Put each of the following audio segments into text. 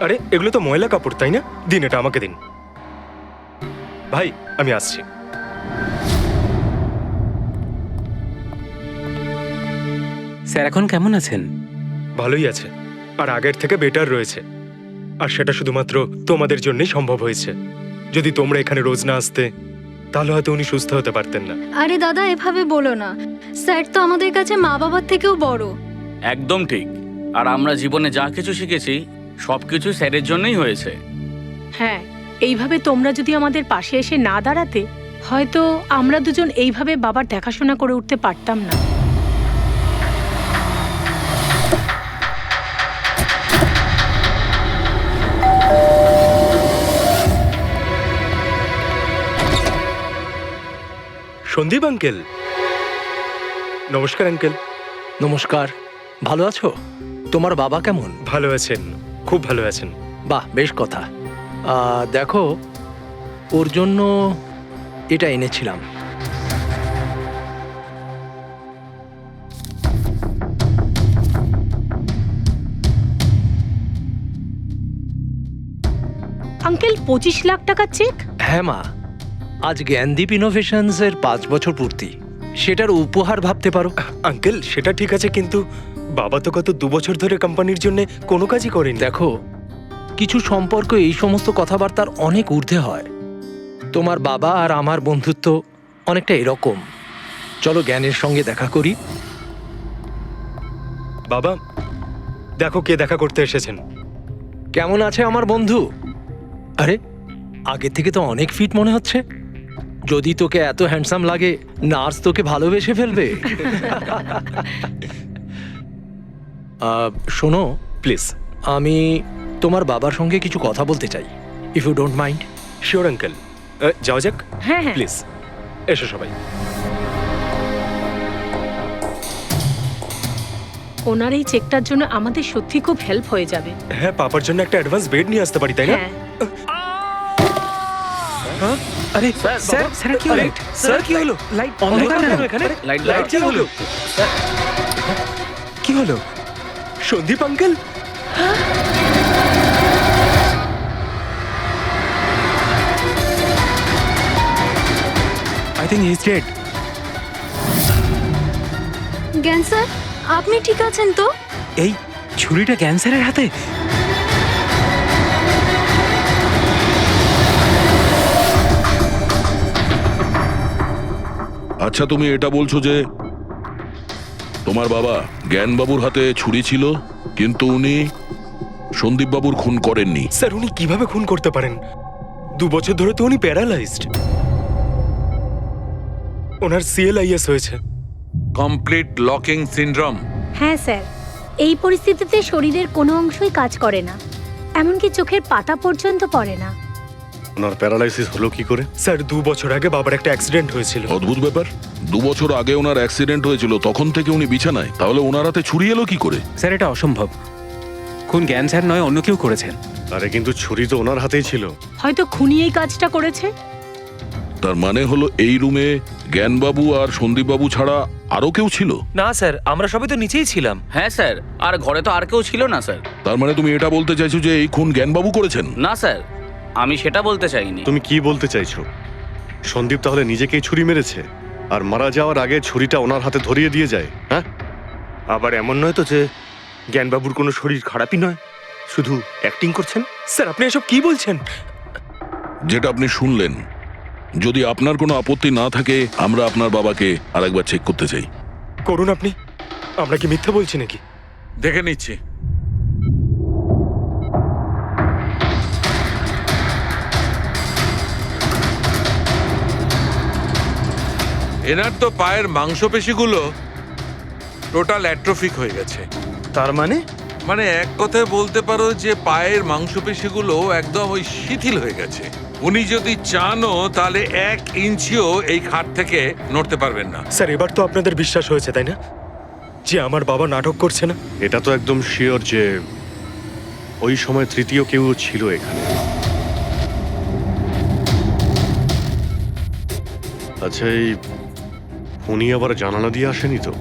আরে এগুলো তো ময়লা কাপড়, তাই না? দিন, এটা আমাকে দিন। ভাই, আমি আসছি। স্যার এখন কেমন আছেন? ভালোই আছে, আর আগের থেকে বেটার রয়েছে। আর সেটা শুধুমাত্র তোমাদের জন্যই সম্ভব হয়েছে। যদি তোমরা এখানে রোজ না আসতে, তাহলে হয়তো উনি সুস্থ হতে পারতেন না। আরে দাদা, এভাবে বলো না। স্যার তো আমাদের কাছে মা বাবার থেকেও বড়। একদম ঠিক। আর আমরা জীবনে যা কিছু শিখেছি সবকিছু স্যারের জন্যই হয়েছে। হ্যাঁ, এইভাবে তোমরা যদি আমাদের পাশে এসে না দাঁড়াতে, হয়তো আমরা দুজন এইভাবে বাবার দেখাশোনা করে উঠতে পারতাম না। সন্দীপ আঙ্কেল, নমস্কার আঙ্কেল। নমস্কার। ভালো আছো? তোমার বাবা কেমন? ভালো আছেন, খুব ভালো আছেন। বাহ, বেশ কথা। দেখো, ওর জন্য এটা এনেছিলাম। আঙ্কেল, 25 লাখ টাকার চেক? হ্যাঁ মা, আজ জ্ঞানদীপ ইনোভেশনস এর 5 বছর পূর্তি। সেটার উপহার ভাবতে পারো। আঙ্কেল, সেটা ঠিক আছে, কিন্তু বাবা তো গত 2 বছর ধরে কোম্পানির জন্য কোনো কাজই করেন। দেখো, কিছু সম্পর্ক এই সমস্ত কথাবার্তার অনেক ঊর্ধ্বে হয়। তোমার বাবা আর আমার বন্ধুত্ব অনেকটা এরকম। চলো জ্ঞানের সঙ্গে দেখা করি। বাবা, দেখো কে দেখা করতে এসেছেন। কেমন আছে আমার বন্ধু? আরে, আগে থেকে তো অনেক ফিট মনে হচ্ছে। যদি তোকে এত হ্যান্ডসাম লাগে, নার্স তোকে ভালোবেসে ফেলবে। শোনো প্লিজ। আমি তোমার বাবার সঙ্গে কিছু কথা বলতে চাই, if you don't mind. Sure uncle, যাও যাক। হ্যাঁ হ্যাঁ। প্লিজ এসো সবাই। ওনার এই চেকটার জন্য আমাদের সত্যি খুব হেল্প হয়ে যাবে। হ্যাঁ, পাপার জন্য একটা অ্যাডভান্স বেড নিয়ে আসতে পারি, তাই না? হ্যাঁ। আরে স্যার, স্যার কি হলো? স্যার, কি হলো? লাইট অন্ধকার কেন এখানে? লাইট কি হলো? কি হলো? Sandeep uncle, I think he is dead. Gyan sir, আপনি ঠিক আছেন তো? এই ছুরিটা ক্যান্সারের হাতে? আচ্ছা, তুমি এটা বলছো যে তোমার বাবা জ্ঞানবাবুর হাতে ছুরি ছিল, কিন্তু উনি সন্দীপবাবুর খুন করেননি। স্যার উনি কিভাবে খুন করতে পারেন? 2 বছর ধরে তো উনি প্যারালাইজড। ওনার CLIS হয়েছে। Complete locking syndrome. হ্যাঁ স্যার, এই পরিস্থিতিতে শরীরের কোনো অংশই কাজ করে না, এমনকি চোখের পাতা পর্যন্ত পড়ে না। ওনার প্যারালাইসিস হলো কি করে? স্যার 2 বছর আগে বাবার একটা অ্যাক্সিডেন্ট হয়েছিল। অদ্ভুত ব্যাপার, 2 বছর আগে ওনার অ্যাক্সিডেন্ট হয়েছিল, তখন থেকে উনি বিছানায়। তাহলে ওনার হাতে ছুরি এলো কি করে? স্যার এটা অসম্ভব। খুন জ্ঞান স্যার নয়, অন্য কেউ করেছেন। আরে কিন্তু ছুরি তো ওনার হাতেই ছিল। হয়তো খুনি এই কাজটা করেছে। তার মানে হলো এই রুমে জ্ঞানবাবু আর সন্দীপবাবু ছাড়া আরো কেউ ছিল? না স্যার, আমরা সবাই তো নিচেই ছিলাম। হ্যাঁ স্যার, আর ঘরে তো আর কেউ ছিল না স্যার। তার মানে তুমি এটা বলতে চাইছো যে এই খুন জ্ঞানবাবু করেছেন? না স্যার, আমি সেটা বলতে চাইনি। তুমি কি বলতে চাইছো? সন্দীপ তাহলে নিজেকেই ছুরি মেরেছে, আর মারা যাওয়ার আগে ছুরিটা ওনার হাতে ধরিয়ে দিয়ে যায়? হ্যাঁ, আবার এমন নয় তো যে জ্ঞানবাবুর কোনো শরীর খারাপই নয়, শুধু অ্যাক্টিং করছেন। স্যার আপনি এসব কি বলছেন? যেটা আপনি শুনলেন, যদি আপনার কোনো আপত্তি না থাকে, আমরা আপনার বাবাকে আরেকবার চেক করতে চাই। করুন আপনি। আমরা কি মিথ্যা বলছি নাকি? দেখে নিচ্ছি। এনার তো পায়ের মাংসপেশিগুলো টোটাল অ্যাট্রোফিক হয়ে গেছে। তার মানে মানে এক কথায় বলতে পারো যে পায়ের মাংসপেশিগুলো একদম ওই শিথিল হয়ে গেছে। উনি যদি চানও তাহলে 1 ইঞ্চিও এই খাট থেকে নড়তে পারবেন না। স্যার এবার তো আপনাদের বিশ্বাস হয়েছে, তাই না, যে আমার বাবা নাটক করছে না? এটা তো একদম শিওর যে ওই সময় তৃতীয় কেউ ছিল এখানে। আচ্ছা, এই উনি আবার জানালা দিয়ে আসেনি তো?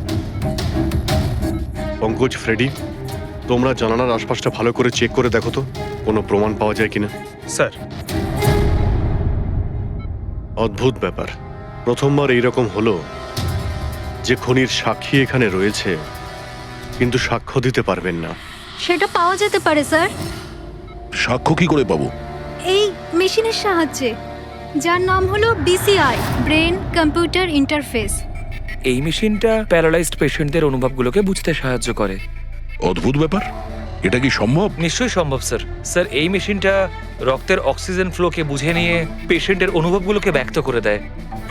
পঙ্কজ, ফ্রেডি, তোমরা জানালার আশপাশটা ভালো করে চেক করে দেখো তো। কোনো প্রমাণ পাওয়া যায় কিনা? স্যার, অদ্ভুত ব্যাপার, প্রথমবার এইরকম হলো যে খুনির সাক্ষী এখানে রয়েছে কিন্তু সাক্ষ্য দিতে পারবেন না। সেটা পাওয়া যেতে পারে স্যার, সাক্ষ্য কি করে পাবো? এই মেশিনের সাহায্যে, যার নাম হলো BCI, ব্রেন কম্পিউটার ইন্টারফেস। এই মেশিনটা প্যারালাইজড পেশেন্টদের অনুভবগুলোকে বুঝতে সাহায্য করে। অদ্ভুত ব্যাপার, এটা কি সম্ভব? নিশ্চয়ই সম্ভব স্যার। স্যার, এই মেশিনটা রক্তের অক্সিজেন ফ্লোকে বুঝে নিয়ে পেশেন্টের অনুভবগুলোকে ব্যক্ত করে দেয়।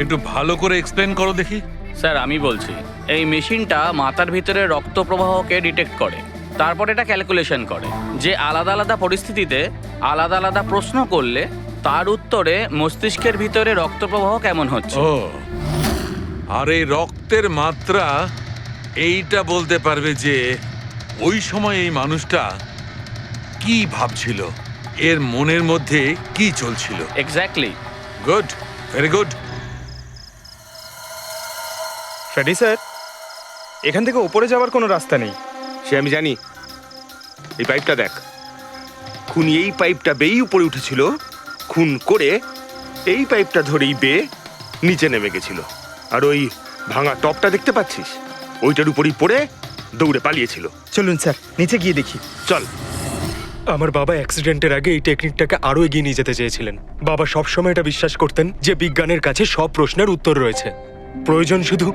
একটু ভালো করে এক্সপ্লেন করো দেখি। স্যার আমি বলছি, এই মেশিনটা মাথার ভিতরে রক্ত প্রবাহকে ডিটেক্ট করে, তারপর এটা ক্যালকুলেশন করে যে আলাদা আলাদা পরিস্থিতিতে আলাদা আলাদা প্রশ্ন করলে তার উত্তরে মস্তিষ্কের ভিতরে রক্ত প্রবাহ কেমন হচ্ছে। ও, আর এই রক্তের মাত্রা এইটা বলতে পারবে যে ওই সময় এই মানুষটা কি ভাবছিল, এর মনের মধ্যে কি চলছিল। Exactly. Good, very good. Freddie sir, এখান থেকে ওপরে যাওয়ার কোনো রাস্তা নেই। সে আমি জানি। এই পাইপটা দেখ, খুনি এই পাইপটা বেয়েই উপরে উঠেছিল, খুন করে এই পাইপটা ধরেই বেয়ে নিচে নেমে গেছিল। আর ওই ভাঙা টপটা দেখতে পাচ্ছিস, ওইটার উপরই পড়ে দৌড়ে পালিয়েছিল। চলুন স্যার, নিচে গিয়ে দেখি। চল। আমার বাবা অ্যাক্সিডেন্টের আগে এই টেকনিকটাকে আরো এগিয়ে নিয়ে যেতে চেয়েছিলেন। বাবা সবসময় এটা বিশ্বাস করতেন যে বিজ্ঞানের কাছে সব প্রশ্নের উত্তর রয়েছে, প্রয়োজন শুধু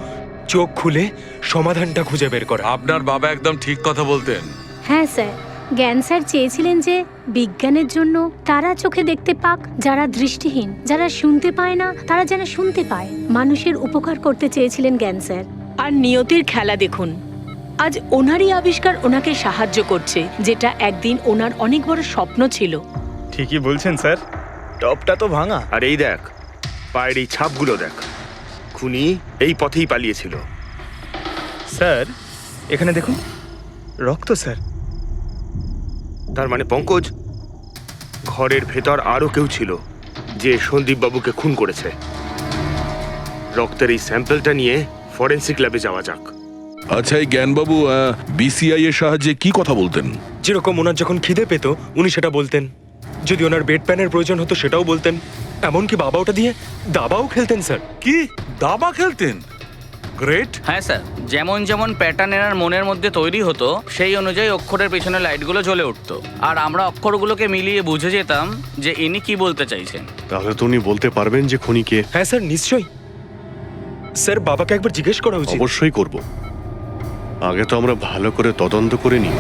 চোখ খুলে সমাধানটা খুঁজে বের করা। আপনার বাবা একদম ঠিক কথা বলতেন। হ্যাঁ স্যার, জ্ঞান স্যার চেয়েছিলেন যে বিজ্ঞানের জন্য তারা চোখে দেখতে পাক যারা দৃষ্টিহীন, যারা শুনতে পায় না তারা যেন শুনতে পায়। মানুষের উপকার করতে চেয়েছিলেন জ্ঞান স্যার। আর নিয়তির খেলা দেখুন, আজ ওনারই আবিষ্কার ওনাকে সাহায্য করছে, যেটা একদিন ওনার অনেক বড় স্বপ্ন ছিল। ঠিকই বলছেন স্যার, টপটা তো ভাঙা। আর এই দেখ, পায়ের এই ছাপগুলো দেখ, খুনি এই পথেই পালিয়েছিল। স্যার এখানে দেখুন, রক্ত স্যার। তার মানে পঙ্কজ, ঘরের ভেতর আরো কেউ ছিল যে সন্দীপ বাবুকে খুন করেছে। রক্তের এই স্যাম্পলটা নিয়ে ফরেন্সিক ল্যাবে যাওয়া যাক। আচ্ছা, এই জ্ঞানবাবু BCI এর সাহায্যে কি কথা বলতেন? যেরকম ওনার যখন খিদে পেত উনি সেটা বলতেন, যদি ওনার বেড প্যানের প্রয়োজন হতো সেটাও বলতেন, এমনকি বাবা ওটা দিয়ে দাবাও খেলতেন স্যার। কি দাবা খেলতেন? গ্রেট। হ্যাঁ স্যার, যেমন যেমন প্যাটার্ন এনার মনের মধ্যে তৈরি হতো সেই অনুযায়ী অক্ষরের পেছনে লাইটগুলো জ্বলে উঠতো, আর আমরা অক্ষরগুলোকে মিলিয়ে বুঝে যেতাম যে ইনি কি বলতে চাইছেন। তাহলে তো উনি বলতে পারবেন যে খুনি কে? হ্যাঁ স্যার, নিশ্চয়ই। স্যার বাবাকে একবার জিজ্ঞেস করা উচিত। অবশ্যই করব, আগে তো আমরা ভালো করে তদন্ত করে নিই।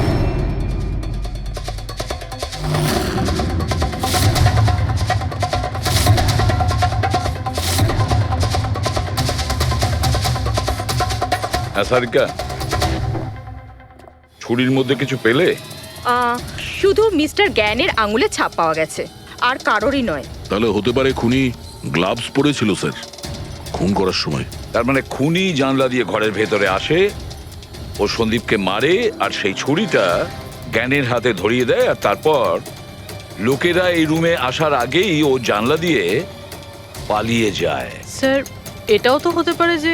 সারিকা, ছুরির মধ্যে কিছু পেলে? শুধু মিস্টার জ্ঞানের আঙুলে ছাপ পাওয়া গেছে, আর কারোরই নয়। তাহলে হতে পারে খুনি গ্লাভস পরেছিল স্যার খুন করার সময়। তার মানে খুনি জানলা দিয়ে ঘরের ভেতরে আসে, ও সন্দীপকে মারে, আর সেই ছুরিটা জ্ঞানের হাতে ধরিয়ে দেয়, আর তারপর লোকেরা এই রুমে আসার আগেই ও জানলা দিয়ে পালিয়ে যায়। স্যার, এটাও তো হতে পারে যে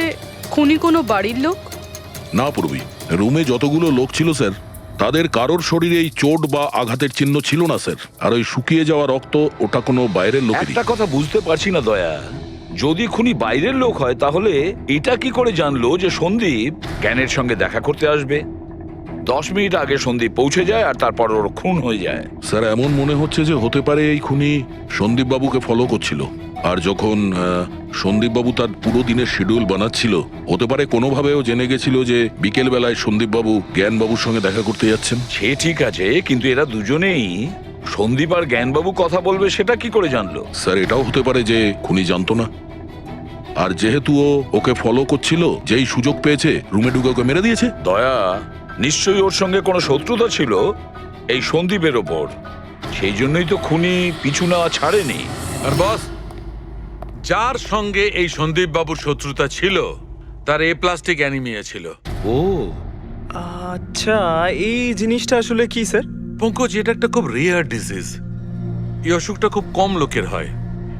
খুনি কোনো বাড়ির লোক। না পূর্বী, রুমে যতগুলো লোক ছিল স্যার, তাদের কারোর শরীরে এই চোট বা আঘাতের চিহ্ন ছিল না স্যার। আর ওই শুকিয়ে যাওয়া রক্ত, ওটা কোনো বাইরের লোকেরই। একটা কথা বুঝতে পারছি না দয়া, যদি খুনি বাইরের লোক হয় তাহলে এটা কি করে জানলো যে সন্দীপ জ্ঞানের সঙ্গে দেখা করতে আসবে? 10 মিনিট আগে সন্দীপ পৌঁছে যায় আর তারপর ওর খুন হয়ে যায়। স্যার এমন মনে হচ্ছে যে হতে পারে এই খুনি সন্দীপ বাবুকে ফলো করছিল, আর যখন সন্দীপ বাবু তার পুরো দিনের শিডিউল বানাচ্ছিল, হতে পারে কোনোভাবেও জেনে গেছিল যে বিকেল বেলায় সন্দীপ বাবু জ্ঞান বাবুর সঙ্গে দেখা করতে যাচ্ছেন। সে ঠিক আছে, কিন্তু এরা দুজনেই সন্দীপ আর জ্ঞানবাবু কথা বলবে সেটা কি করে জানলো? স্যার এটাও হতে পারে যে খুনি জানতো না, আর যেহেতু ও ওকে ফলো করছিল, যেই সুযোগ পেয়েছে রুমে ঢুকে ওকে মেরে দিয়েছে। দয়া, নিশ্চয়ই ওর সঙ্গে কোনো শত্রুতা ছিল এই সন্দীপের ওপর, সেই জন্যই তো খুনি পিছু না ছাড়েনি। আর বস, যার সঙ্গে এই সন্দীপ বাবুর শত্রুতা ছিল তার প্লাস্টিক অ্যানিমিয়া ছিল। ও আচ্ছা, এই জিনিসটা আসলে কি স্যার? পঙ্কজ, এটা একটা খুব রেয়ার ডিজিজ। এই অসুখটা খুব কম লোকের হয়।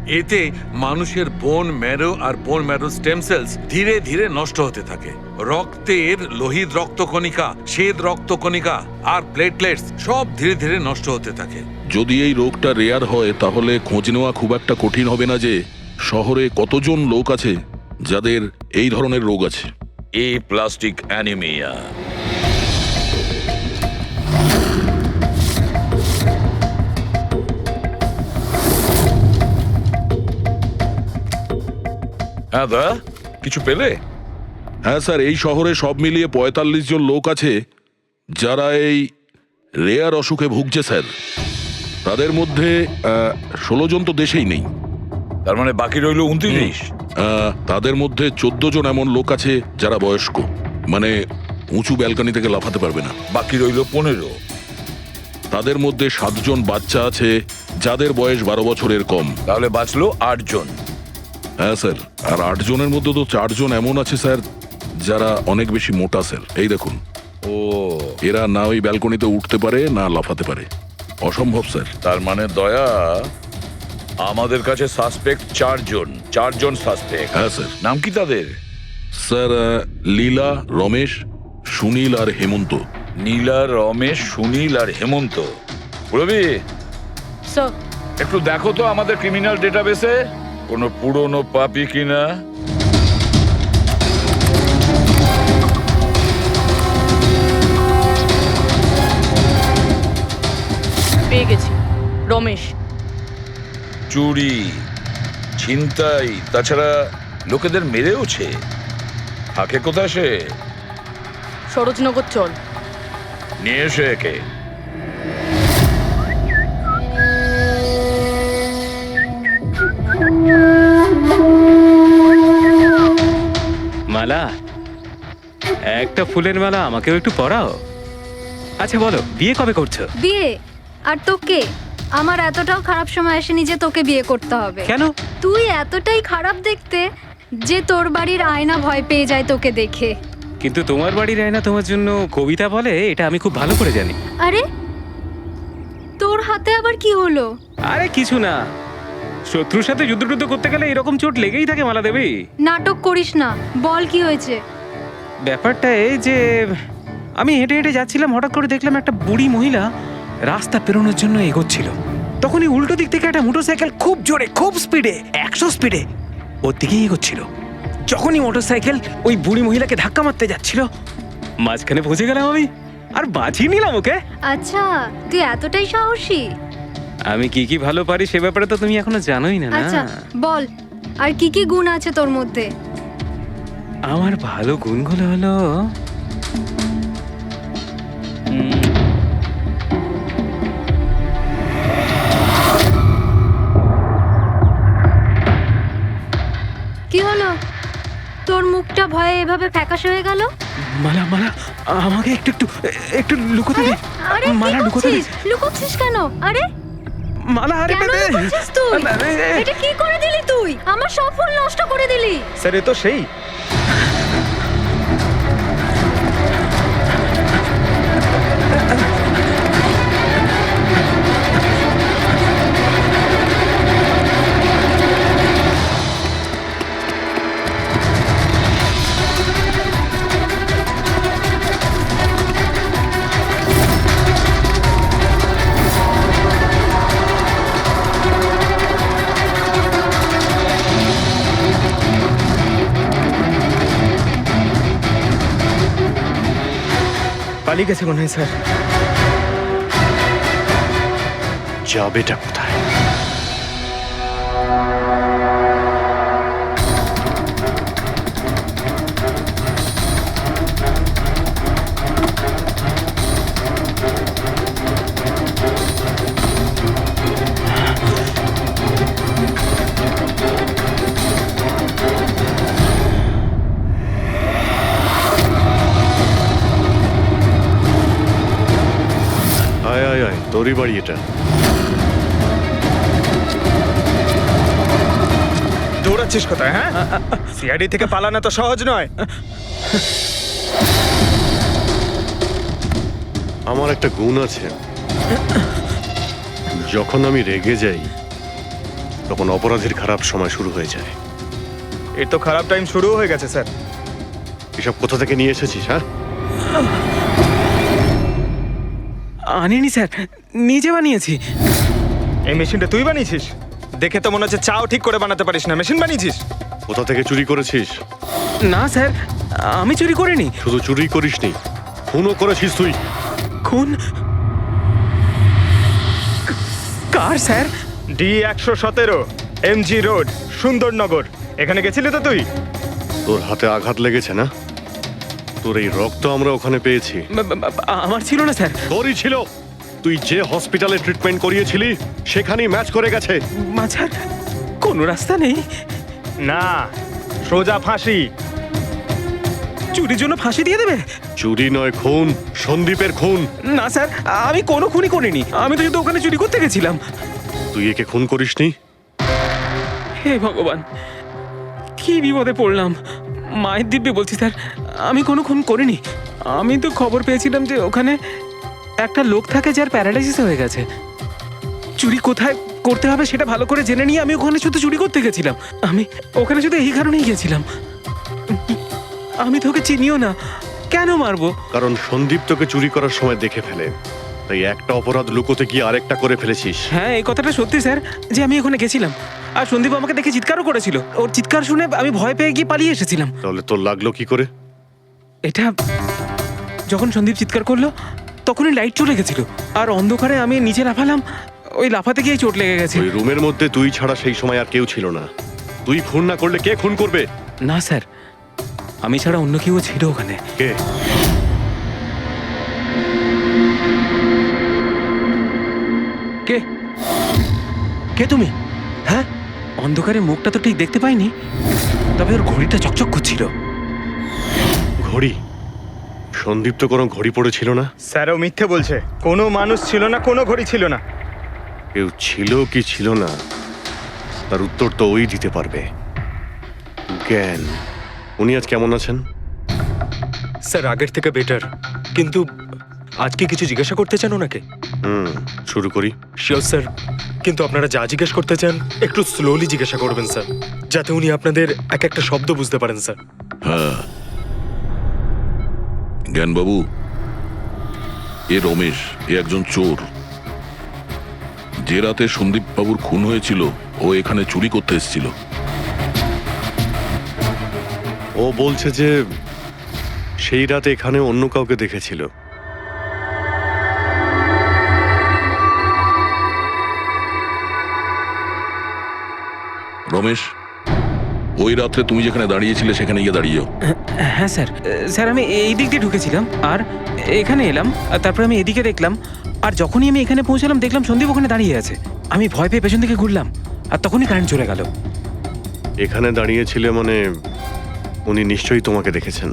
এতে মানুষের বোন ম্যারো আর বোন ম্যারো স্টেম সেলস ধীরে ধীরে নষ্ট হতে থাকে। রক্তের লোহিত রক্তকণিকা, শ্বেত রক্তকণিকা আর প্লেটলেটস সব ধীরে ধীরে নষ্ট হতে থাকে। যদি এই রোগটা রেয়ার হয় তাহলে খোঁজ নেওয়া খুব একটা কঠিন হবে না যে শহরে কতজন লোক আছে যাদের এই ধরনের রোগ আছে। এ প্লাস্টিক অ্যানিমিয়া। হ্যাঁ দা, কিছু পেলে? হ্যাঁ স্যার, এই শহরে সব মিলিয়ে ৪৫ জন লোক আছে যারা এই রেয়ার অসুখে ভুগছে স্যার। তাদের মধ্যে ১৬ জন তো দেশেই নেই। তার মানে বাকি রইল ২৯। তাদের মধ্যে ১৪ জন এমন লোক আছে যারা বয়স্ক, মানে উঁচু ব্যালকনি থেকে লাফাতে পারবে না। বাকি রইল ১৫। তাদের মধ্যে ৭ জন বাচ্চা আছে যাদের বয়স ১২ বছরের কম। তাহলে বাঁচলো ৮ জন। হ্যাঁ স্যার, আর ৮ জনের মধ্যে তো ৪ জন এমন আছে স্যার যারা অনেক বেশি মোটা স্যার। এই দেখুন, ও, এরা না ওই ব্যালকনিতে উঠতে পারে না লাফাতে পারে। অসম্ভব স্যার। তার মানে দয়া, আমাদের কাছে সাসপেক্ট ৪ জন। ৪ জন সাসপেক্ট। হ্যাঁ স্যার। নাম কি তাদের? স্যার, লীলা, রমেশ, সুনীল আর হেমন্ত। নীলা, রমেশ, সুনীল আর হেমন্ত। রবি, স্যার, একটু দেখো তো আমাদের ক্রিমিনাল ডেটাবেসে কোনো পুরনো পাপি কিনা। পেয়ে গেছি, রমেশ। চুরি, ছিনতাই, তাছাড়া লোকেদের মেরেওছে। থাকে কোথায় সে? সরোজনগর চল। নিয়ে এসে একে। মালা, একটা ফুলের মালা আমাকেও একটু পরাও। আচ্ছা বলো, বিয়ে কবে করছো? বিয়ে? আর তোকে? আমার এতটাও খারাপ সময় আসেনি যে তোকে বিয়ে করতে হবে। কেন? তুই এতটাই খারাপ দেখতে যে তোর বাড়ির আয়না ভয় পেয়ে যায় তোকে দেখে। কিন্তু তোমার বাড়ির আয়না তোমার জন্য কবিতা বলে, এটা আমি খুব ভালো করে জানি। আরে, তোর হাতে আবার কি হলো? আরে কিছু না, শত্রুর সাথে যুদ্ধ করতে গেলে এরকম চোট লেগেই থাকে মালা দেবী। নাটক করিস না, বল কি হয়েছে। ব্যাপারটা এই যে আমি হেঁটে হেঁটে যাচ্ছিলাম, হঠাৎ করে দেখলাম একটা বুড়ি মহিলা রাস্তা পেরোনোর জন্য এগোচ্ছিল। তখনই উল্টো দিক থেকে একটা মোটরসাইকেল খুব জোরে, খুব স্পিডে, ১০০ স্পিডে ওর দিকেই এগোচ্ছিল। যখনই মোটরসাইকেল ওই বুড়ি মহিলাকে ধাক্কা মারতে যাচ্ছিল, মাঝখানে পৌঁছে গেলাম আমি আর বাঁচিয়ে নিলাম ওকে। আচ্ছা, তুই এতটাই সাহসী? আমি কি কি ভালো পারি সে ব্যাপারে তো তুমি এখনো জানোই না। আচ্ছা বল, আর কি কি গুণ আছে তোর মধ্যে? আমার ভালো গুণগুলো হলো কি হলো? তোর মুখটা ভয়ে এভাবে ফ্যাকাশে হয়ে গেল। মালা, মালা আমাকে একটু একটু একটু লুকোতে দে। আরে মালা লুকোতে দে। লুকোচ্ছিস কেন? আরে মালা, আরে কেন লুকোচ্ছিস তুই? এটা কি করে দিলি তুই? আমার সব ফুল নষ্ট করে দিলি। স্যার, এ তো সেই। পালিয়ে গেছে মনে হয় স্যার। যাবেটা কোথায়? আয় আয় আয়, তোরই বাড়ি এটা। দৌড়াচ্ছিস কোথায়? হ্যাঁ, সিআইডি থেকে পালানো তো সহজ নয়। আমার একটা গুণ আছে, যখন আমি রেগে যাই তখন অপরাধীর খারাপ সময় শুরু হয়ে যায়। এর তো খারাপ টাইম শুরু হয়ে গেছে স্যার। এসব কোথা থেকে নিয়ে এসেছিস? হ্যাঁ, আনিনি স্যার, নিজে বানিয়েছি। এই মেশিনটা তুই বানিয়েছিস? দেখে তো মনে হচ্ছে চাও ঠিক করে বানাতে পারিস না, মেশিন বানিয়েছিস। কোথা থেকে চুরি করেছিস? না স্যার, আমি চুরি করিনি। শুধু চুরি করিসনি, খুনও করেছিস তুই। খুন? কার sir? D117 MG road, Sundarnagar. এখানে গেছিলি তো তুই? তোর হাতে আঘাত লেগেছে না? তোর এই রক্ত আমরা ওখানে পেয়েছি। আমার ছিল না স্যার। তোরই ছিল। তুই যে হসপিটালে ট্রিটমেন্ট করিয়েছিলি সেখানেই ম্যাচ করে গেছে। মাঝার কোনো রাস্তা নেই? না, সোজা ফাঁসি। চুরির জন্য ফাঁসি দিয়ে দেবে? চুরি নয়, খুন। সন্দীপের খুন। না স্যার, আমি কোনো খুনই করিনি। আমি তো শুধু ওখানে চুরি করতে গেছিলাম। তুই একে খুন করিসনি? হে ভগবান, কি বিপদে পড়লাম। মায়ের দিব্যে বলছি স্যার, আমি কোনো খুন করিনি। আমি তো খবর পেয়েছিলাম যে ওখানে একটা লোক থাকে যার প্যারালাইসিস হয়ে গেছে। চুরি কোথায় করতে হবে সেটা ভালো করে জেনে নিয়ে আমি ওখানে শুধু চুরি করতে গেছিলাম। আমি ওখানে শুধু এই কারণেই গেছিলাম। আমি তোকে চিনিও না, কেন মারবো? কারণ সন্দীপ তোকে চুরি করার সময় দেখে ফেলে, তাই একটা অপরাধ লুকোতে গিয়ে আরেকটা করে ফেলেছিস। হ্যাঁ, এই কথাটা সত্যি স্যার, যে আমি ওখানে গেছিলাম আর সন্দীপ আমাকে দেখে চিৎকারও করেছিল। ওর চিৎকার শুনে আমি ভয় পেয়ে গিয়ে পালিয়ে এসেছিলাম। তাহলে তোর লাগলো কি করে? এটা যখন সন্দীপ চিৎকার করলো তখনই লাইট চলে গেছিল আর অন্ধকারে আমি নিচে লাফালাম। ওই লাফাতে গিয়ে চোট লেগে গেছে। ওই রুমের মধ্যে তুই ছাড়া সেই সময় আর কেউ ছিল না। তুই খুন না করলে কে খুন করবে? না স্যার, আমি ছাড়া অন্য কেউ ছিল ওখানে। কে? কে? কে তুমি? হ্যাঁ, অন্ধকারে মুখটা তো ঠিক দেখতে পাইনি, তবে ওর ঘড়িটা চকচক করছিল। ঘড়ি? সন্দীপ তো কোনো ঘড়ি পড়েছিল না। স্যার, ও মিথ্যে বলছে। কোনো মানুষ ছিল না, কোনো ঘড়ি ছিল না। কেউ ছিল কি ছিল না তার উত্তর তো ওই দিতে পারবে। জ্ঞান, উনি আজ কেমন আছেন? স্যার, আগের থেকে বেটার, কিন্তু আজকে কিছু জিজ্ঞাসা করতে চান ওনাকে? শুরু করি। শিওর স্যার, কিন্তু আপনারা যা জিজ্ঞেস করতে চান একটু স্লোলি জিজ্ঞাসা করবেন স্যার, যাতে উনি আপনাদের এক একটা শব্দ বুঝতে পারেন স্যার। হ্যাঁ, জ্ঞানবাবু, এ রমেশ, এ একজন চোর। যে রাতে সন্দীপ বাবুর খুন হয়েছিল ও এখানে চুরি করতে এসেছিল। ও বলছে যে সেই রাতে এখানে অন্য কাউকে দেখেছিল। রমেশ, ওই রাত্রে তুমি যেখানে দাঁড়িয়েছিলে সেখানে গিয়ে দাঁড়িয়ে যাও। হ্যাঁ স্যার। স্যার, আমি এই দিক দিয়ে ঢুকেছিলাম আর এখানে এলাম, আর তারপর আমি এদিকে দেখলাম, আর যখনই আমি এখানে পৌঁছালাম দেখলাম সন্দীপ ওখানে দাঁড়িয়ে আছে। আমি ভয় পেয়ে পেছন থেকে ঘুরলাম আর তখনই কারেন্ট চলে গেল। এখানে দাঁড়িয়েছিলে মানে উনি নিশ্চয়ই তোমাকে দেখেছেন।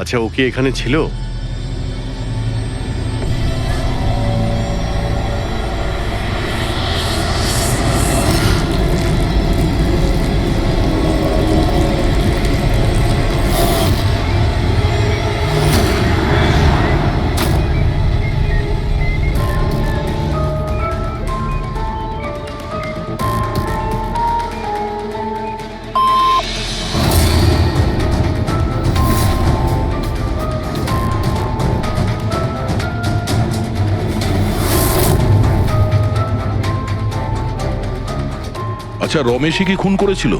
আচ্ছা, ও কি এখানে ছিল? আচ্ছা, রমেশই কি খুন করেছিল?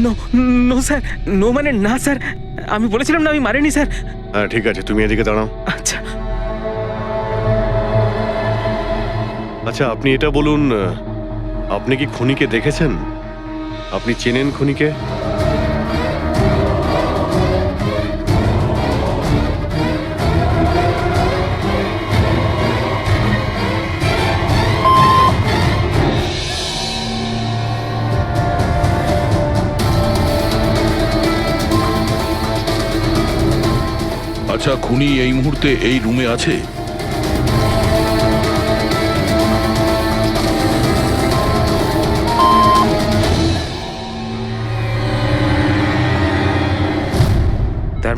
নো নো স্যার, নো মানে না স্যার, আমি বলেছিলাম না আমি মারিনি স্যার। হ্যাঁ ঠিক আছে, তুমি এদিকে দাঁড়াও। আচ্ছা আচ্ছা, আপনি এটা বলুন, আপনি কি খুনিকে দেখেছেন? আপনি চেনেন খুনিকে? আচ্ছা, খুনি এই মুহূর্তে এই রুমে আছে?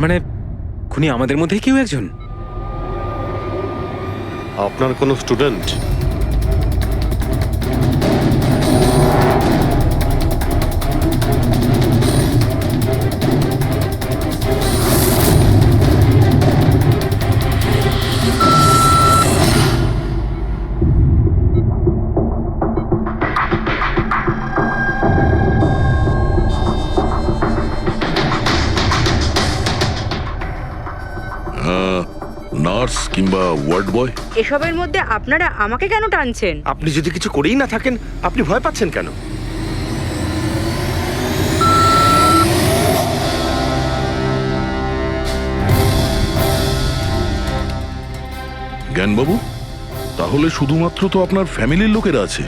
মানে খুনি আমাদের মধ্যে কেউ একজন? আপনার কোনো স্টুডেন্ট? নার্স কিংবা ওয়ার্ড বয়? এসবের মধ্যে আপনারা আমাকে কেন টানছেন? আপনি যদি কিছু করেই না থাকেন, আপনি ভয় পাচ্ছেন কেন? জ্ঞানবাবু, তাহলে শুধুমাত্র তো আপনার ফ্যামিলির লোকেরা আছে।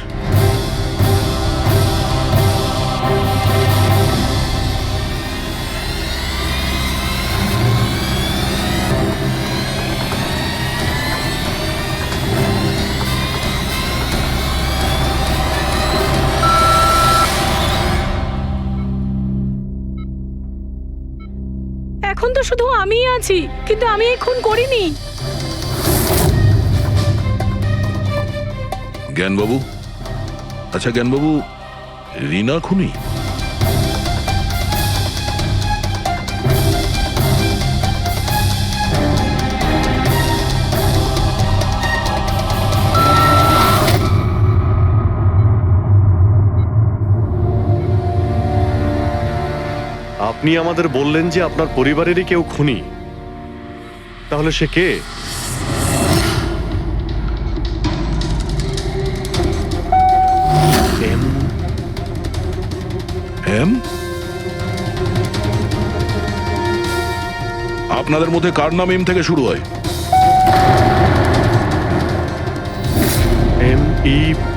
এখন তো শুধু আমিই আছি, কিন্তু আমি এই খুন করিনি। জ্ঞানবাবু, আচ্ছা জ্ঞানবাবু, রিনা খুনি? আপনি আমাদের বললেন যে আপনার পরিবারেরই কেউ খুনি। তাহলে সে কে? এম? আপনাদের মধ্যে কার নাম এম থেকে শুরু হয়?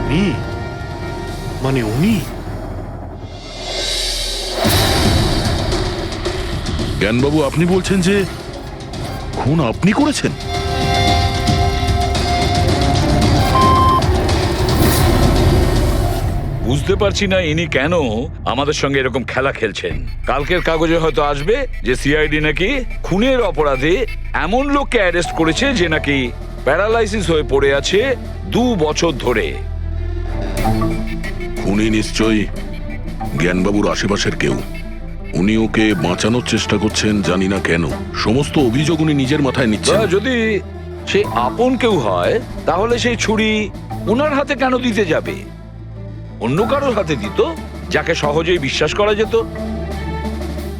মি, মানে উনি? জ্ঞানবাবু, আপনি বলছেন যে খুন আপনি করেছেন? বুঝতে পারছি না ইনি কেন আমাদের সঙ্গে এরকম খেলা খেলছেন। কালকের কাগজে হয়তো আসবে যে সিআইডি নাকি খুনের অপরাধে এমন লোককে অ্যারেস্ট করেছে যে নাকি প্যারালাইসিস হয়ে পড়ে আছে 2 বছর ধরে। খুনি নিশ্চয়ই জ্ঞানবাবুর আশেপাশের কেউ। উনি ওকে বাঁচানোর চেষ্টা করছেন, জানি না কেন। সমস্ত অভিযোগ উনি নিজের মাথায় নিচ্ছেন। যদি সে আপন কেউ হয় তাহলে সেই ছুরি ওনার হাতে কেন দিতে যাবে? অন্য কারোর হাতে দিত, যাকে সহজেই বিশ্বাস করা যেত।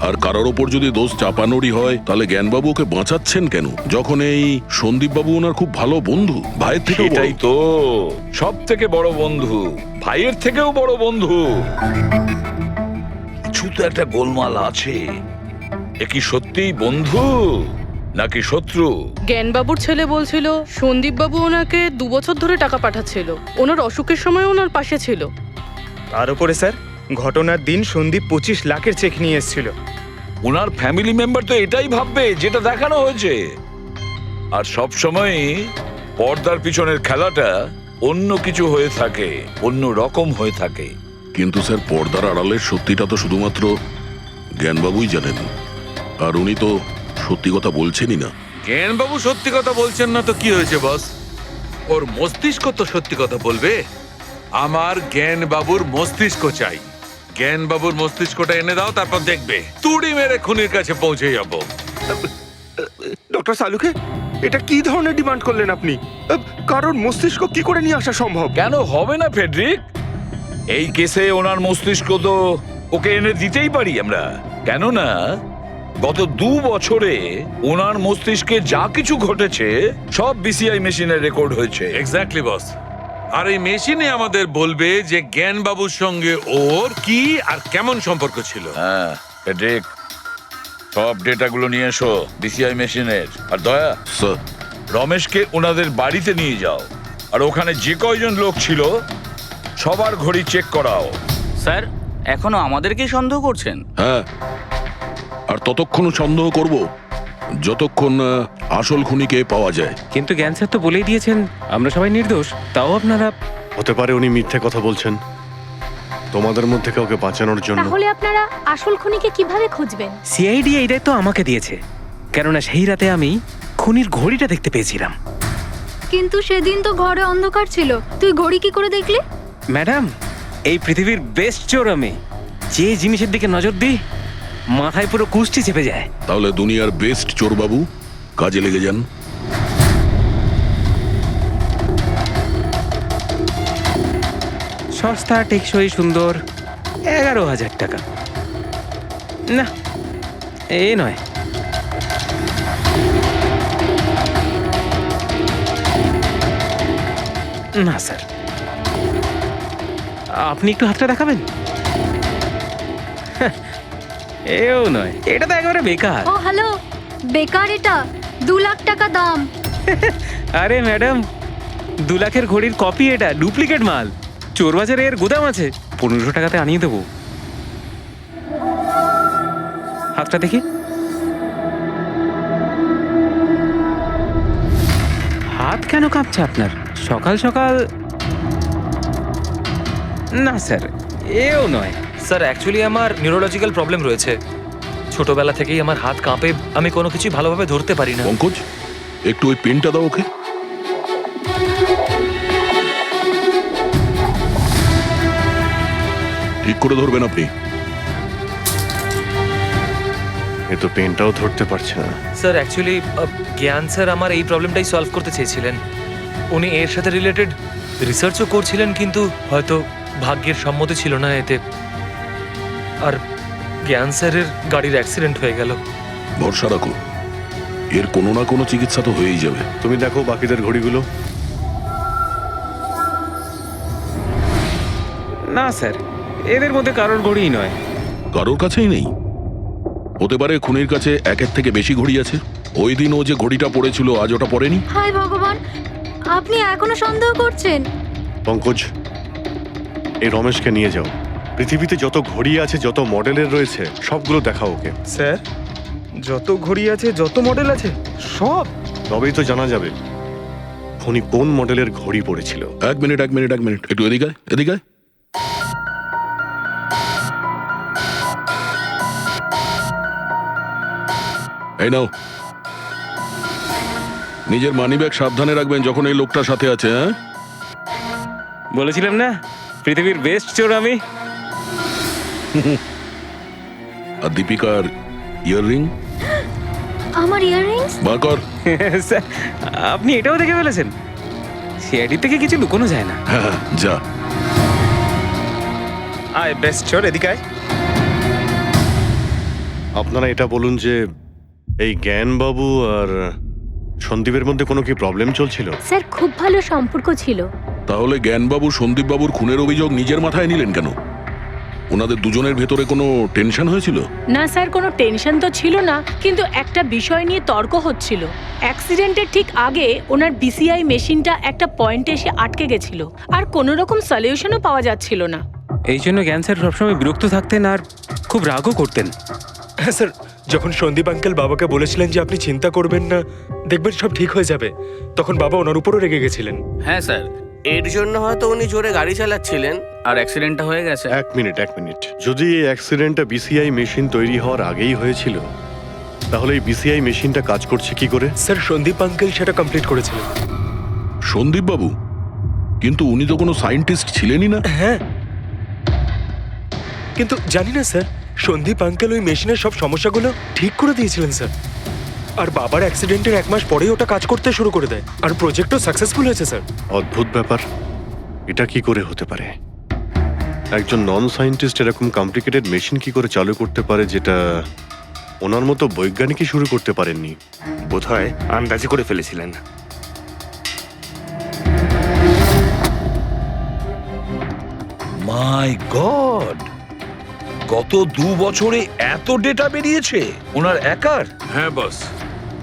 আর কারোর ওপর যদি দোষ চাপানোরই হয়, তাহলে জ্ঞানবাবু ওকে বাঁচাচ্ছেন কেন, যখন এই সন্দীপবাবু ওনার খুব ভালো বন্ধু, ভাইয়ের থেকে? এটাই তো, সব থেকে বড় বন্ধু, ভাইয়ের থেকেও বড় বন্ধু। কিছু তো একটা গোলমাল আছে। এ কি সত্যিই বন্ধু নাকি শত্রু? জ্ঞানবাবুর ছেলে বলছিল সন্দীপবাবু ওনাকে 2 বছর ধরে টাকা পাঠাচ্ছিল, ওনার অসুখের সময় ওনার পাশে ছিল। তার উপরে স্যার, ঘটনার দিন সন্দীপ 25 লাখের চেক নিয়ে এসেছিল। ওনার ফ্যামিলি মেম্বার তো এটাই ভাববে যেটা দেখানো হয়েছে। আর সব সময় পর্দার পিছনের খেলাটা অন্য কিছু হয়ে থাকে, অন্য রকম হয়ে থাকে। কিন্তু স্যার, পর্দার আড়ালের সত্যিটা তো শুধুমাত্র জ্ঞানবাবুই জানেন, আর উনি তো সত্যি কথা বলছেনই না। জ্ঞানবাবু সত্যি কথা বলছেন না তো কি হয়েছে বস? ওর মস্তিষ্ক তো সত্যি কথা বলবে। আমার জ্ঞানবাবুর মস্তিষ্ক চাই। জ্ঞানবাবুর মস্তিষ্কটা এনে দাও, তারপর দেখবে তুড়ি মেরে খুনির কাছে পৌঁছে যাব। ডক্টর সালুকে, এটা কি ধরনের ডিমান্ড করলেন আপনি? কারণ মস্তিষ্ক কি করে নিয়ে আসা সম্ভব? কেন হবে না ফেডরিক? এই কেসে ওনার মস্তিষ্ক তো ওকে এনে দিতেই পারি আমরা। কেননা গত 2 বছরে ওনার মস্তিষ্কে যা কিছু ঘটেছে সব বিসিআই মেশিনে রেকর্ড হয়েছে। এক্স্যাক্টলি বস। আর এই মেশিনে আমাদের বলবে যে জ্ঞানবাবুর সঙ্গে ওর কি আর কেমন সম্পর্ক ছিল। হ্যাঁ ফেডরিক, সব ডেটাগুলো নিয়ে এসো বিসিআই মেশিনের। আর দয়া স্যার, রমেশকে ওনাদের বাড়িতে নিয়ে যাও, আর ওখানে যে কয়জন লোক ছিল সবার ঘড়ি চেক করাও। স্যার, এখনো আমাদেরকেই সন্দেহ করছেন? হ্যাঁ, আর ততক্ষণ সন্দেহ করব যতক্ষণ আসল খুনিকে পাওয়া যায়। কিন্তু জ্ঞান স্যার তো বলেই দিয়েছেন আমরা সবাই নির্দোষ, তাও আপনারা। হতে পারে উনি মিথ্যে কথা বলছেন তোমাদের মধ্যে কাউকে বাঁচানোর জন্য। তাহলে আপনারা আসল খুনিকে কিভাবে খুঁজবেন? সিআইডি এই দায়িত্ব আমাকে দিয়েছে। কেননা সেই রাতে আমি খুনির ঘড়িটা দেখতে পেয়েছিলাম। কিন্তু সেদিন তো ঘরে অন্ধকার ছিল, তুই ঘড়ি কি করে দেখলি? ম্যাডাম, এই পৃথিবীর বেস্ট চোর আমি। যে জিনিসের দিকে নজর দিই মাথায় পুরো কুষ্টি চেপে যায়। তাহলে দুনিয়ার বেস্ট চোর বাবু, কাজে লেগে যান। সস্তা, টেকসই, সুন্দর, 11,000 টাকা। না, এ নয়। না স্যার, আপনি একটু হাতটা দেখাবেন? এও নয়, এটা তো একেবারে বেকার। ও হ্যালো, বেকার এটা, 2 লাখ টাকা দাম। আরে ম্যাডাম, 2 লাখের ঘড়ির কপি, এটা ডুপ্লিকেট মাল। চোর বাজারে এর গুদাম আছে, 1500 টাকাতে আনিয়ে দেবো। হাতটা দেখি। হাত কেন কাঁপছে আপনার সকাল সকাল? না স্যার, এও নয়। স্যার অ্যাকচুয়ালি আমার নিউরোলজিক্যাল প্রবলেম রয়েছে। ছোটবেলা থেকেই আমার হাত কাঁপে, আমি কোনো কিছু ভালোভাবে ধরতে পারি না। পঙ্কজ, একটু ওই পেনটা দাও ওকে। ঠিক করে ধরবেন আপনি। এ তো পেনটাও ধরতে পারছে না। স্যার অ্যাকচুয়ালি জ্ঞান স্যার আমার এই প্রবলেমটাই সলভ করতে চেয়েছিলেন। উনি এর সাথে রিলেটেড রিসার্চও করছিলেন, কিন্তু হয়তো ভাগ্যের সম্মতি ছিল না এতে। আর জ্ঞান স্যারের গাড়ির অ্যাক্সিডেন্ট হয়ে গেল। ভরসা রাখো, এর কোনো না কোনো চিকিৎসা তো হয়েই যাবে। তুমি দেখো বাকিদের ঘড়িগুলো। না স্যার, এদের মধ্যে কারোর ঘড়িই নয়। কারোর কাছেই নেই? হতে পারে খুনির কাছে একের থেকে বেশি ঘড়ি আছে। ওই দিন ও যে ঘড়িটা পড়েছিল আজ ওটা পড়েনি। হায় ভগবান, আপনি এখনো সন্দেহ করছেন? পঙ্কজ, এই রমেশকে নিয়ে যাও। পৃথিবীতে যত ঘড়ি আছে, যত মডেলের রয়েছে, সবগুলো দেখাও ওকে। স্যার, যত ঘড়ি আছে, যত মডেল আছে, সব? তবেই তো জানা যাবে খুনি কোন মডেলের ঘড়ি পড়েছিল। এক মিনিট, একটু এদিকে আয়, এদিকে আয়। এই নাও, নিজের মানিব্যাগ সাবধানে রাখবেন যখন এই লোকটার সাথে আছে। হ্যাঁ, বলেছিলাম না পৃথিবীর বেস্ট চোর আমি। আর দীপিকার ইয়াররিং আমার ইয়াররিংস? বার কর। স্যার, আপনি এটাও দেখে ফেলেছেন? সিআইডি থেকে কিছু লুকোনো যায় না। হ্যাঁ, যা। আয় বেস্ট চোর, এদিকে আয়। আপনারা এটা বলুন যে এই জ্ঞানবাবু আর সন্দীপের মধ্যে কোনো কি প্রবলেম চলছিল? স্যার, খুব ভালো সম্পর্ক ছিল। তাহলে জ্ঞানবাবু সন্দীপ বাবুর খুনের অভিযোগ নিজের মাথায় নিলেন কেন? ওনাদের দুজনের ভেতরে কোনো টেনশন হয়েছিল? না স্যার, কোনো টেনশন তো ছিল না, কিন্তু একটা বিষয় নিয়ে তর্ক হচ্ছিল। অ্যাক্সিডেন্টের ঠিক আগে ওনার বিসিআই মেশিনটা একটা পয়েন্টে এসে আটকে গেছিল, আর কোনো রকম সলিউশনও পাওয়া যাচ্ছিল না। এই জন্য জ্ঞান স্যার সবসময় বিরক্ত থাকতেন আর খুব রাগও করতেন। হ্যাঁ স্যার, যখন সন্দীপ আঙ্কেল বাবাকে বলেছিলেন যে আপনি চিন্তা করবেন না, দেখবেন সব ঠিক হয়ে যাবে, তখন বাবা ওনার উপরও রেগে গেছিলেন। হ্যাঁ স্যার, এর জন্য হয়তো উনি জোরে গাড়ি চালাচ্ছিলেন আর অ্যাক্সিডেন্টটা হয়ে গেছে। এক মিনিট। যদি এই অ্যাক্সিডেন্টটা বিসিআই মেশিন তৈরি হওয়ার আগেই হয়েছিল, তাহলে এই বিসিআই মেশিনটা কাজ করছে কি করে? স্যার, সন্দীপ আঙ্কেল সেটা কমপ্লিট করেছিলেন। সন্দীপ বাবু? কিন্তু উনি তো কোনো সায়েন্টিস্ট ছিলেনই না। হ্যাঁ, কিন্তু জানি না স্যার, সন্দীপ আঙ্কেল ওই মেশিনের সব সমস্যাগুলো ঠিক করে দিয়েছিলেন স্যার। আর বাবার অ্যাক্সিডেন্টের 1 মাস পরেই ওটা কাজ করতে শুরু করে দেয়, আর প্রজেক্টও সাকসেসফুল হয়েছে স্যার। অদ্ভুত ব্যাপার, এটা কি করে হতে পারে? একজন নন সায়েন্টিস্ট এরকম কমপ্লিকেটেড মেশিন কি করে চালু করতে পারে, যেটা ওনার মতো বৈজ্ঞানিকই শুরু করতে পারেননি? বোধহয় আন্দাজি করে ফেলেছিলেন। মাই গড, গত 2 বছরে এত ডেটা বেরিয়েছে ওনার একার? হ্যাঁ বস,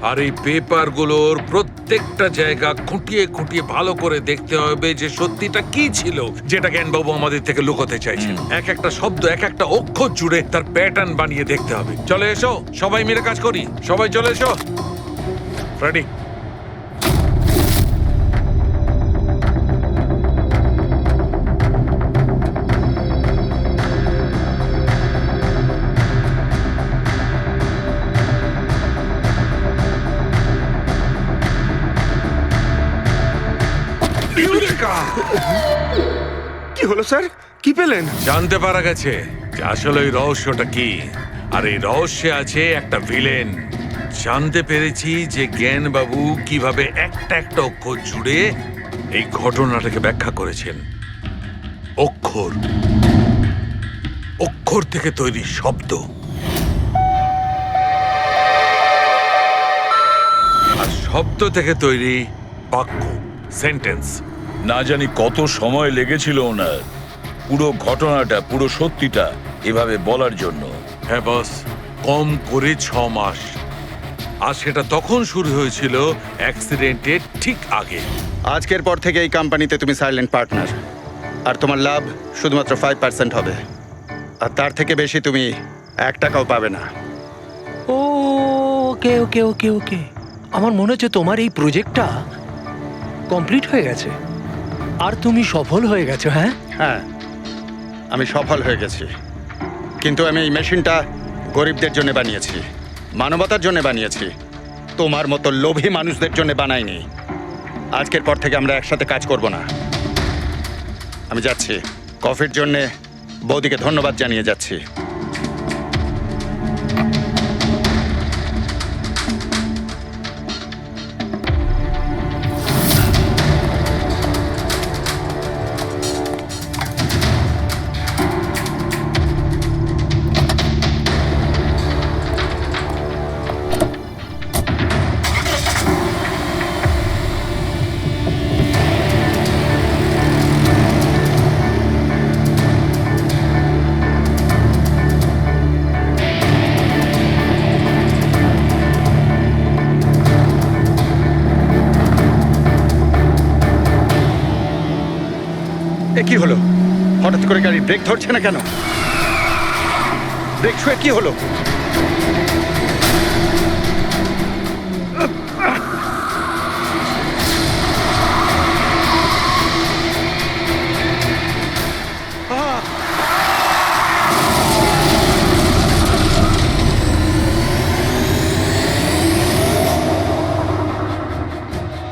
আর এই পেপারগুলোর প্রত্যেকটা জায়গা খুঁটিয়ে খুঁটিয়ে ভালো করে দেখতে হবে যে সত্যিটা কি ছিল, যেটা জ্ঞানবাবু আমাদের থেকে লুকোতে চাইছেন। এক একটা শব্দ, এক একটা অক্ষর জুড়ে তার প্যাটার্ন বানিয়ে দেখতে হবে। চলে এসো, সবাই মিলে কাজ করি। সবাই চলে এসো। রেডি? কি হলো স্যার? কি পেলেন? জানতে পারা গেছে যে আসলে ওই রহস্যটা কি, আর এই রহস্যে আছে একটা ভিলেন। জানতে পেরেছি যে জ্ঞানবাবু কিভাবে একটা একটা অক্ষর জুড়ে এই ঘটনাটাকে ব্যাখ্যা করেছেন। অক্ষর, অক্ষর থেকে তৈরি শব্দ, আর শব্দ থেকে তৈরি বাক্য, সেন্টেন্স। না জানি কত সময় লেগেছিল ওনার পুরো ঘটনাটা, পুরো সত্যিটা এভাবে বলার জন্য। হ্যাঁ বস, কম করে 6 মাস। আর সেটা তখন শুরু হয়েছিল অ্যাক্সিডেন্টের ঠিক আগে। আজকের পর থেকে এই কোম্পানিতে তুমি সাইলেন্ট পার্টনার, আর তোমার লাভ শুধুমাত্র 5% হবে, আর তার থেকে বেশি তুমি 1 টাকাও পাবে না। ও ওকে ওকে ওকে ওকে, আমার মনে হচ্ছে তোমার এই প্রজেক্টটা কমপ্লিট হয়ে গেছে আর তুমি সফল হয়ে গেছো। হ্যাঁ হ্যাঁ, আমি সফল হয়ে গেছি, কিন্তু আমি এই মেশিনটা গরিবদের জন্য বানিয়েছি, মানবতার জন্য বানিয়েছি, তোমার মতো লোভী মানুষদের জন্য বানাইনি। আজকের পর থেকে আমরা একসাথে কাজ করব না। আমি যাচ্ছি, কফির জন্যে বৌদিকে ধন্যবাদ জানিয়ে যাচ্ছি। এ কি হলো? হঠাৎ করে গাড়ি ব্রেক ধরছে না কেন? ব্রেক ছুঁয়ে কি হলো?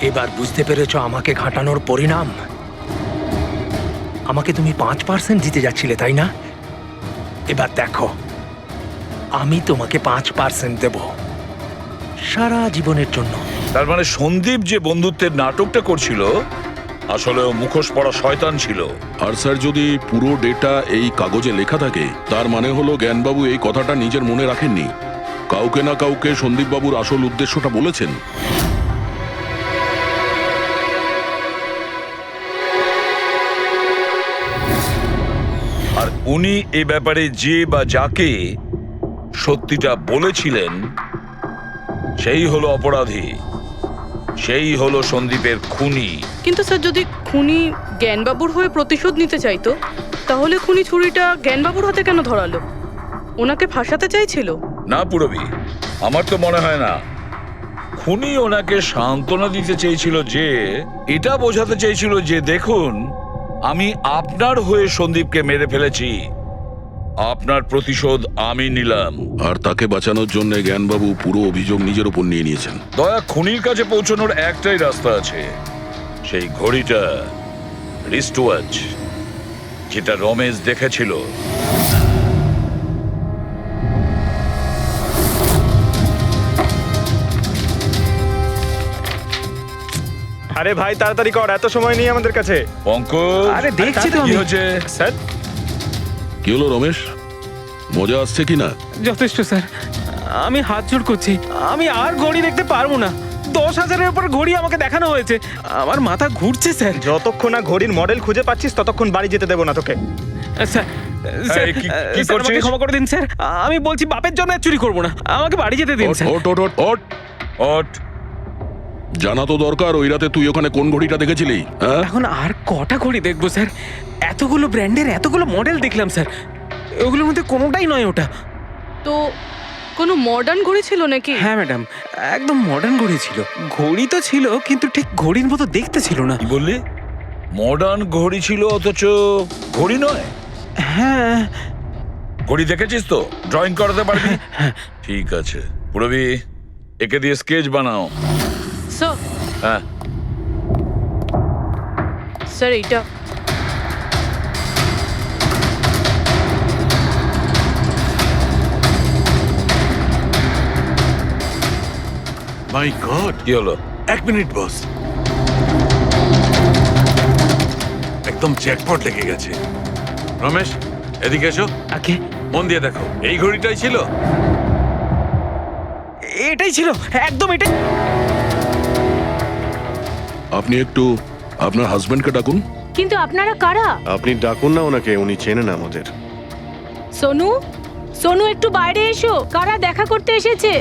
এবার বুঝতে পেরেছো আমাকে ঘাটানোর পরিণাম? আমাকে তুমি 5% দিতে যাচ্ছিলে, তাই না? এবার দেখো, আমি তোমাকে 5% দেব সারা জীবনের জন্য। তার মানে সন্দীপ যে বন্ধুত্বের নাটকটা করছিল আসলে ও মুখোশ পড়া শয়তান ছিল। আর স্যার, যদি পুরো ডেটা এই কাগজে লেখা থাকে, তার মানে হলো জ্ঞানবাবু এই কথাটা নিজের মনে রাখেননি, কাউকে না কাউকে সন্দীপবাবুর আসল উদ্দেশ্যটা বলেছেন। আর উনি এ ব্যাপারে যে বা যাকে সত্যিটা বলেছিলেন সেই হলো অপরাধী, সেই হলো সন্দীপের খুনি। কিন্তু স্যার, যদি খুনি জ্ঞানবাবুর হয়ে প্রতিশোধ নিতে চাইতো, তাহলে খুনি ছুরিটা জ্ঞানবাবুর হাতে কেন ধরালো? ওনাকে ফাঁসাতে চাইছিল? না পুরবি, আমার তো মনে হয় না। খুনি ওনাকে সান্ত্বনা দিতে চেয়েছিল, যে এটা বোঝাতে চেয়েছিল যে দেখুন, আমি আপনার হয়ে সন্দীপকে মেরে ফেলেছি, আপনার প্রতিশোধ আমি নিলাম। আর তাকে বাঁচানোর জন্য জ্ঞানবাবু পুরো অভিযোগ নিজের উপর নিয়ে নিয়েছেন। দয়া, খুনির কাছে পৌঁছানোর একটাই রাস্তা আছে, সেই ঘড়িটা, রিস্ট ওয়াচ, যেটা রমেশ দেখেছিল। আরে ভাই, তাড়াতাড়ি কর, এত সময় নেই আমাদের কাছে। পঙ্কজ, আরে দেখছি তো কি আমি। হচ্ছে? স্যার, কি হলো রমেশ, মজা আসছে কি না? যথেষ্ট স্যার, আমি হাত জোড় করছি, আমি আর ঘড়ি দেখতে পারবো না। 10,000-এর উপর ঘড়ি আমাকে দেখানো হয়েছে, আমার মাথা ঘুরছে স্যার। যতক্ষণ না ঘড়ির মডেল খুঁজে পাচ্ছিস ততক্ষণ বাড়ি যেতে দেবো না তোকে। স্যার, স্যার, এই, কি স্যার, আমাকে করছিস? ক্ষমা করে দিন স্যার, আমি বলছি বাপের জন্য আর চুরি করবো না, আমাকে বাড়ি যেতে দিন স্যার। ওট ওট ওট ওট ওঠ। জানা তো দরকার, ওই রাতে তুই ওখানে কোন ঘড়িটা দেখেছিলি? হ্যাঁ, এখন আর কটা ঘড়ি দেখবো স্যার? এতগুলো ব্র্যান্ডের এতগুলো মডেল দেখলাম স্যার, ওগুলোর মধ্যে কোনোটাই নয় ওটা। তো কোনো মডার্ন ঘড়ি ছিল নাকি? হ্যাঁ ম্যাডাম, একদম মডার্ন ঘড়ি ছিল। ঘড়ি তো ছিল, কিন্তু ঠিক ঘড়ির মতো দেখতে ছিল না। কি বললি? মডার্ন ঘড়ি ছিল অথচ ঘড়ি নয়? হ্যাঁ। ঘড়ি দেখেছিস তো? ড্রয়িং করাতে পারবি? ঠিক আছে পুরবি, একে দিয়ে স্কেচ বানাও। স্যার, হ্যাঁ, স্যার এইটা মাই গড, কি হলো? 1 মিনিট বস, একদম জ্যাকপট লেগে গেছে। রমেশ, এদিকে এসো। আগে মন দিয়ে দেখো, এই ঘড়িটাই ছিল। এটাই ছিল, একদম এটাই। আপনি একটু আপনার হাজবেন্ডকে ডাকুন। কিন্তু আপনারা কারা? আপনি ডাকুন না ওনাকে, উনি চেনেন আমাদের। সোনু, সোনু একটু বাইরে এসো, কারা দেখা করতে এসেছে?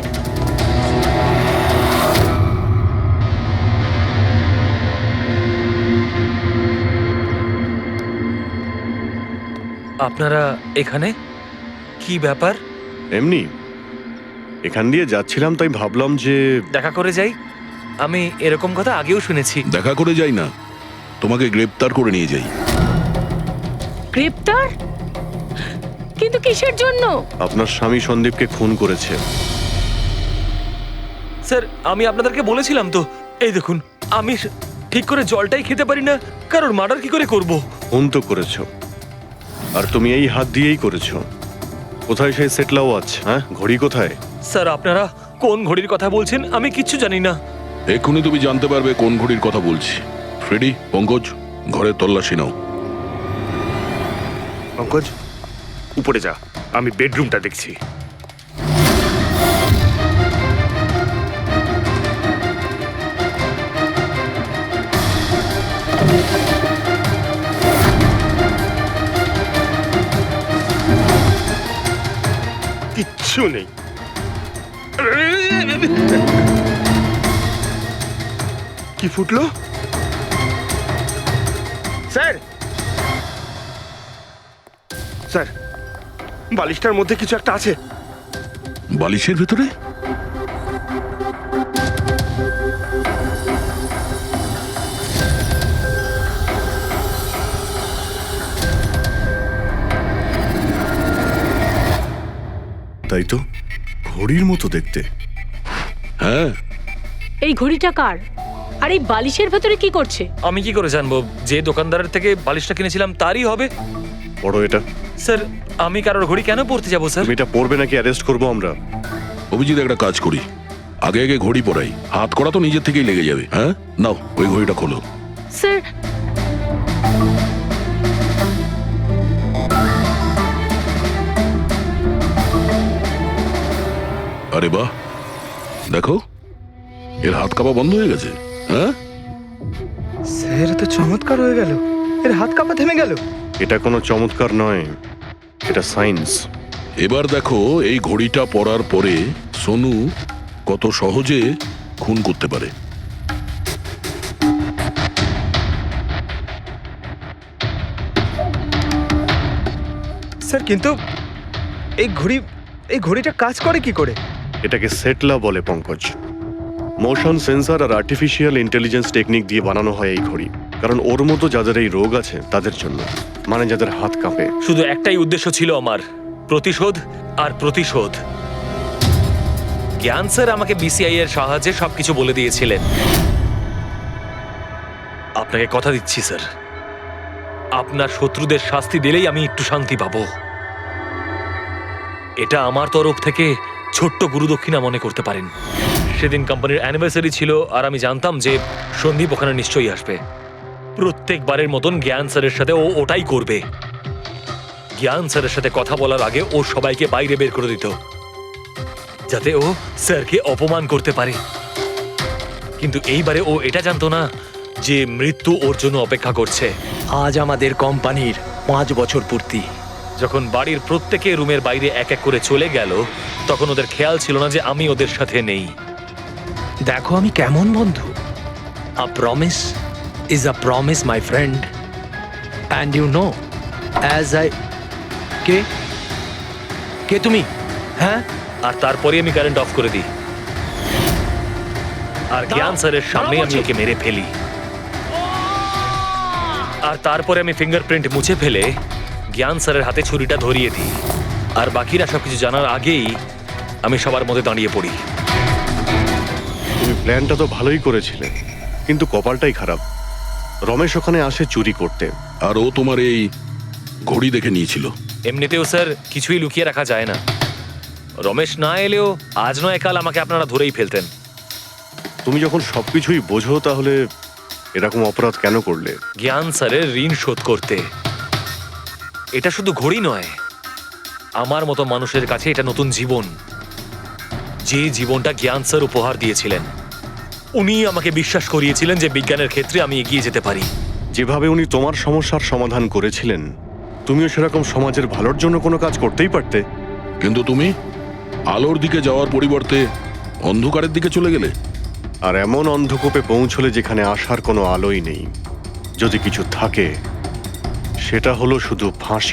আপনারা এখানে কি ব্যাপার? এমনি এখান দিয়ে যাচ্ছিলাম, তাই ভাবলাম যে দেখা করে যাই। আমি এরকম কথা আগেও শুনেছি। দেখা করে যাই না, তোমাকে গ্রেপ্তার করে নিয়ে যাই। গ্রেপ্তার? কিন্তু কিসের জন্য? আপনার স্বামী সন্দীপকে খুন করেছে। স্যার, আমি আপনাদেরকে বলেছিলাম তো, এই দেখুন, আমি ঠিক করে জলটাই খেতে পারি না, কারোর মার্ডার কি করে করব? খুন তো করেছো, আর তুমি এই হাত দিয়েই করেছো। কোথায় সেই সেটলা ওয়াচ? হ্যাঁ, ঘড়ি কোথায়? স্যার, আপনারা কোন ঘড়ির কথা বলছেন আমি কিচ্ছু জানি না। এক্ষুনি তুমি জানতে পারবে কোন ঘড়ির কথা বলছি। ফ্রেডি, পঙ্কজ, ঘরে তল্লাশি নাও। পঙ্কজ, উপরে যা, আমি বেডরুমটা দেখছি। কিচ্ছু নেই। কি ফুটলো? স্যার, স্যার, বালিশটার মধ্যে কিছু একটা আছে। বালিশের ভেতরে? তাই তো, ঘড়ির মতো দেখতে। হ্যাঁ। এই ঘড়িটা কার? আর এই বালিশের ভেতরে কি করছে? আমি কি করে জানবো? যে দোকানদারের থেকে বালিশটা কিনেছিলাম তারই হবে। বড় এটা। স্যার, আমি কারোর ঘড়ি কেন পড়তে যাবো স্যার? তুমি এটা পড়বে নাকি অ্যারেস্ট করবো আমরা? অভিজিৎ, একটা কাজ করি, আগে আগে ঘড়ি পরাই, হাত করা তো নিজের থেকেই লেগে যাবে। হ্যাঁ, নাও ওই ঘড়িটা খোলো। স্যার, আরে বাহ, দেখো, এর হাত কাঁপা বন্ধ হয়ে গেছে। হ্যাঁ স্যার, তো চমৎকার হয়ে গেল, এর হাত কাঁপা থেমে গেল। এটা কোনো চমৎকার নয়, এটা সায়েন্স। এবার দেখো এই ঘড়িটা পরার পরে সোনু কত সহজে খুন করতে পারে। স্যার, কিন্তু এই ঘড়িটা কাজ করে কি করে? এটাকে সেটলা বলে পঙ্কজ। মোশন সেন্সর আর আর্টিফিশিয়াল ইন্টেলিজেন্স টেকনিক দিয়ে বানানো হয় এই ঘড়ি, কারণ ওর মতো যাদের এই রোগ আছে তাদের জন্য, মানে যাদের হাত কাঁপে। শুধু একটাই উদ্দেশ্য ছিল আমার, প্রতিশোধ আর প্রতিশোধ। জ্ঞান স্যার আমাকে বিসিআই এর সাহায্যে সবকিছু বলে দিয়েছিলেন। আপনাকে কথা দিচ্ছি স্যার, আপনার শত্রুদের শাস্তি দিলেই আমি একটু শান্তি পাবো। এটা আমার তরফ থেকে ছোট্ট গুরুদক্ষিণা মনে করতে পারেন। সেদিন কোম্পানির অ্যানিভার্সারি ছিল, আর আমি জানতাম যে সন্দীপ ওখানে নিশ্চয়ই আসবে। প্রত্যেকবারের মতন জ্ঞান স্যারের সাথে ও ওটাই করবে। জ্ঞান স্যারের সাথে কথা বলার আগে ও সবাইকে বাইরে বের করে দিত, যাতে ও স্যারকে অপমান করতে পারে। কিন্তু এইবারে ও এটা জানতো না যে মৃত্যু ওর জন্য অপেক্ষা করছে। আজ আমাদের কোম্পানির 5 বছর পূর্তি। যখন বাড়ির প্রত্যেকে রুমের বাইরে এক এক করে চলে গেল, তখন ওদের খেয়াল ছিল না যে আমি ওদের সাথে নেই। দেখো আমি কেমন বন্ধু। A promise is a promise my friend, and you know as I কে কে তুমি? হ্যাঁ, আর তারপরে আমি কারেন্ট অফ করে দিই, আর জ্ঞান স্যারের সামনে আমি ওকে মেরে ফেলি। আর তারপরে আমি ফিঙ্গারপ্রিন্ট মুছে ফেলে জ্ঞান স্যারের হাতে ছুরিটা ধরিয়ে দিই। আর বাকিরা সবকিছু জানার আগেই আমি সবার মধ্যে দাঁড়িয়ে পড়ি। তুমি প্ল্যানটা তো ভালোই করেছিলে, কিন্তু কপালটাই খারাপ। রমেশ ওখানে আসে চুরি করতে। আর ও তোমার এই ঘড়ি দেখে নিয়েছিল। এমনিতেও স্যার কিছুই লুকিয়ে রাখা যায় না। রমেশ না এলেও আজ নয় কাল আমাকে আপনারা ধরেই ফেলতেন। তুমি যখন সবকিছুই বোঝো তাহলে এরকম অপরাধ কেন করলে? জ্ঞান স্যারের ঋণ শোধ করতে। এটা শুধু ঘড়ি নয়, আমার মতো মানুষের কাছে এটা নতুন জীবন, যে জীবনটা জ্ঞান স্যার উপহার দিয়েছিলেন। উনি আমাকে বিশ্বাস করিয়েছিলেন যে বিজ্ঞানের ক্ষেত্রে আমি এগিয়ে যেতে পারি। যেভাবে উনি তোমার সমস্যার সমাধান করেছিলেন, তুমিও সেরকম সমাজের ভালোর জন্য কোনো কাজ করতেই পারতে। কিন্তু তুমি আলোর দিকে যাওয়ার পরিবর্তে অন্ধকারের দিকে চলে গেলে। আর এমন অন্ধকূপে পৌঁছলে যেখানে আসার কোনো আলোই নেই। যদি কিছু থাকে সেটা হলো শুধু ফাঁসি।